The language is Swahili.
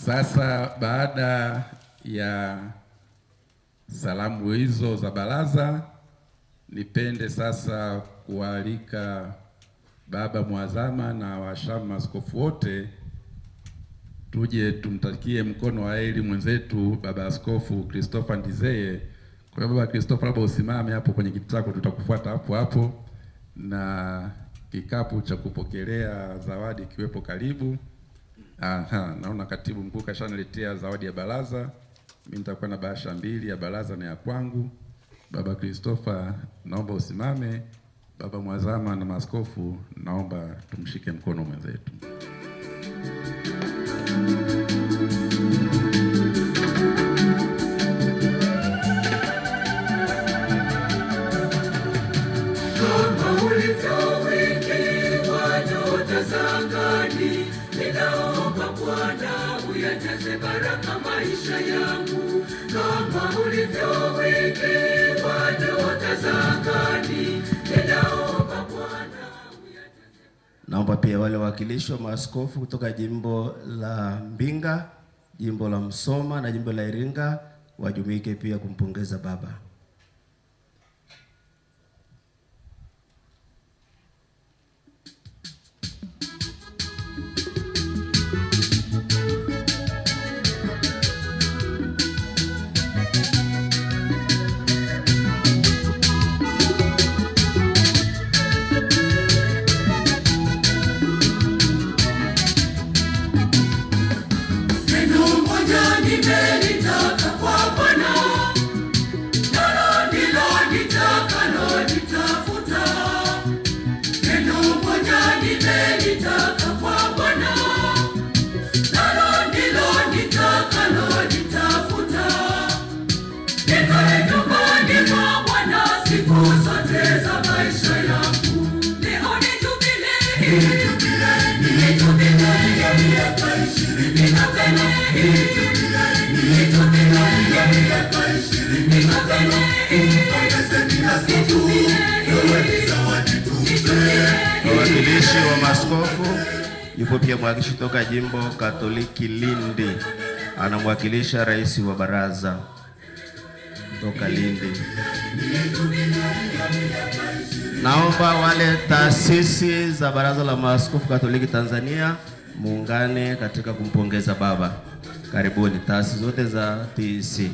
Sasa baada ya salamu hizo za baraza, nipende sasa kualika baba mwazama na washamu maaskofu wote tuje tumtakie mkono wa heri mwenzetu baba Askofu Christopher Ndizeye. Kwa hiyo baba Christopher, labda usimame hapo kwenye kiti chako, tutakufuata hapo hapo na kikapu cha kupokelea zawadi kiwepo karibu. Naona katibu mkuu kashaniletea zawadi ya baraza. Mimi nitakuwa na bahasha mbili, ya baraza na ya kwangu. Baba Christopher, naomba usimame. Baba mwazama na maaskofu, naomba tumshike mkono mwenzetu. Kama ulivyowekewa nyota za angani, ninaomba Bwana uyajaze baraka maisha yangu. Kama ulivyowekewa nyota za angani, ninaomba Bwana uyajaze. Naomba pia wale wawakilishi wa maaskofu kutoka jimbo la Mbinga, jimbo la Msoma na jimbo la Iringa wajumuike pia kumpongeza baba. Nimelitaka kwa Bwana, nalo ndilo nitakalolitafuta. Neno moja nimelitaka kwa Bwana, nalo ndilo nitakalolitafuta. Nikae nyumbani mwa Bwana siku zote za maisha yangu. Leo ni jubilei, ya miaka 20 na tena Wawakilishi wa maaskofu, yupo pia mwakilishi kutoka jimbo Katoliki Lindi, anamwakilisha rais wa baraza kutoka Lindi. Naomba wale taasisi za baraza la maaskofu Katoliki Tanzania muungane katika kumpongeza baba. Karibuni taasisi zote za TEC.